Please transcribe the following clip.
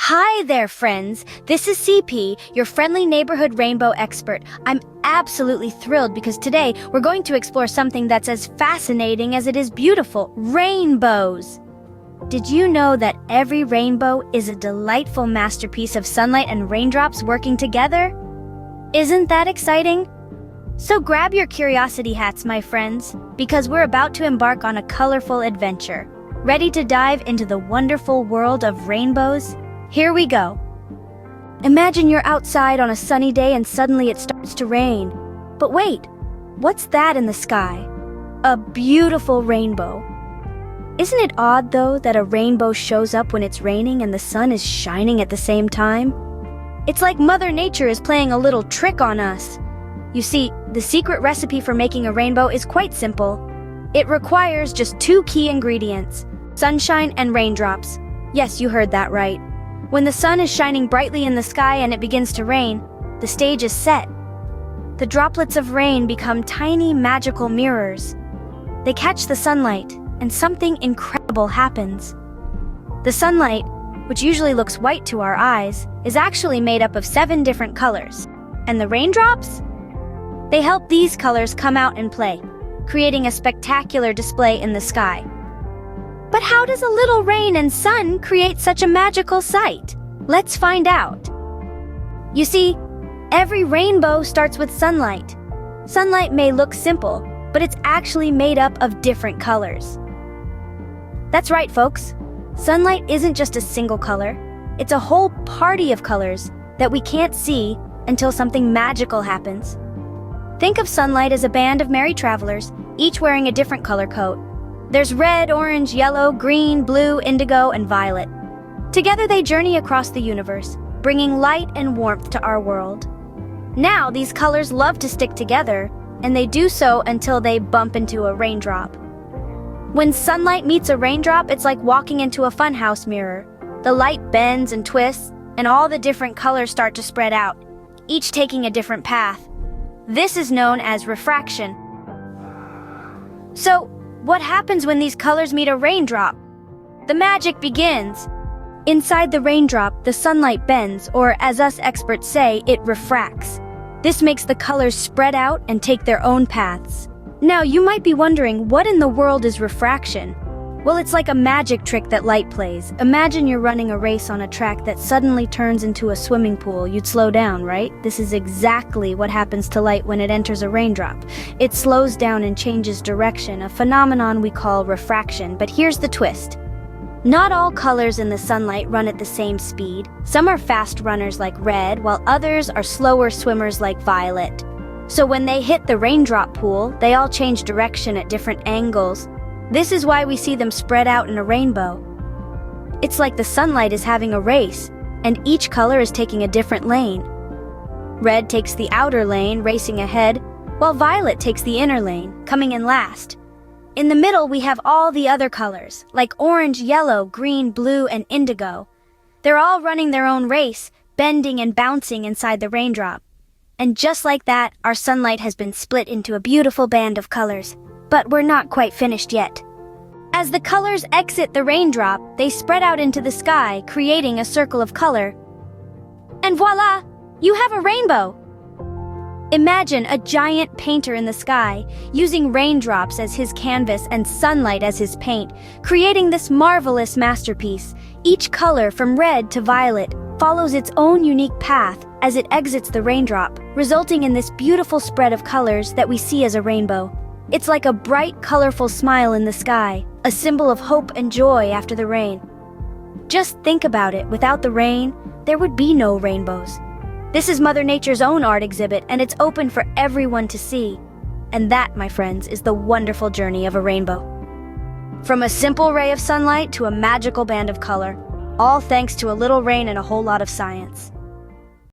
Hi there, friends. This is CP, your friendly neighborhood rainbow expert. I'm absolutely thrilled because today we're going to explore something that's as fascinating as it is beautiful: rainbows. Did you know that every rainbow is a delightful masterpiece of sunlight and raindrops working together? Isn't that exciting? So grab your curiosity hats, my friends, because we're about to embark on a colorful adventure. Ready to dive into the wonderful world of rainbows? Here we go. Imagine you're outside on a sunny day and suddenly it starts to rain. But wait, what's that in the sky? A beautiful rainbow. Isn't it odd, though, that a rainbow shows up when it's raining and the sun is shining at the same time? It's like Mother Nature is playing a little trick on us. You see, the secret recipe for making a rainbow is quite simple. It requires just two key ingredients: sunshine and raindrops. Yes, you heard that right. When the sun is shining brightly in the sky and it begins to rain, the stage is set. The droplets of rain become tiny magical mirrors. They catch the sunlight, and something incredible happens. The sunlight, which usually looks white to our eyes, is actually made up of 7 different colors. And the raindrops? They help these colors come out and play, creating a spectacular display in the sky. But how does a little rain and sun create such a magical sight? Let's find out. You see, every rainbow starts with sunlight. Sunlight may look simple, but it's actually made up of different colors. That's right, folks. Sunlight isn't just a single color. It's a whole party of colors that we can't see until something magical happens. Think of sunlight as a band of merry travelers, each wearing a different color coat. There's red, orange, yellow, green, blue, indigo, and violet. Together they journey across the universe, bringing light and warmth to our world. Now, these colors love to stick together, and they do so until they bump into a raindrop. When sunlight meets a raindrop, it's like walking into a funhouse mirror. The light bends and twists, and all the different colors start to spread out, each taking a different path. This is known as refraction. So, what happens when these colors meet a raindrop? The magic begins. Inside the raindrop, the sunlight bends, or as us experts say, it refracts. This makes the colors spread out and take their own paths. Now, you might be wondering, what in the world is refraction? Well, it's like a magic trick that light plays. Imagine you're running a race on a track that suddenly turns into a swimming pool. You'd slow down, right? This is exactly what happens to light when it enters a raindrop. It slows down and changes direction, a phenomenon we call refraction. But here's the twist. Not all colors in the sunlight run at the same speed. Some are fast runners like red, while others are slower swimmers like violet. So when they hit the raindrop pool, they all change direction at different angles. This is why we see them spread out in a rainbow. It's like the sunlight is having a race, and each color is taking a different lane. Red takes the outer lane, racing ahead, while violet takes the inner lane, coming in last. In the middle, we have all the other colors, like orange, yellow, green, blue, and indigo. They're all running their own race, bending and bouncing inside the raindrop. And just like that, our sunlight has been split into a beautiful band of colors. But we're not quite finished yet. As the colors exit the raindrop, they spread out into the sky, creating a circle of color. And voila! You have a rainbow! Imagine a giant painter in the sky, using raindrops as his canvas and sunlight as his paint, creating this marvelous masterpiece. Each color, from red to violet, follows its own unique path as it exits the raindrop, resulting in this beautiful spread of colors that we see as a rainbow. It's like a bright, colorful smile in the sky, a symbol of hope and joy after the rain. Just think about it. Without the rain, there would be no rainbows. This is Mother Nature's own art exhibit, and it's open for everyone to see. And that, my friends, is the wonderful journey of a rainbow. From a simple ray of sunlight to a magical band of color, all thanks to a little rain and a whole lot of science.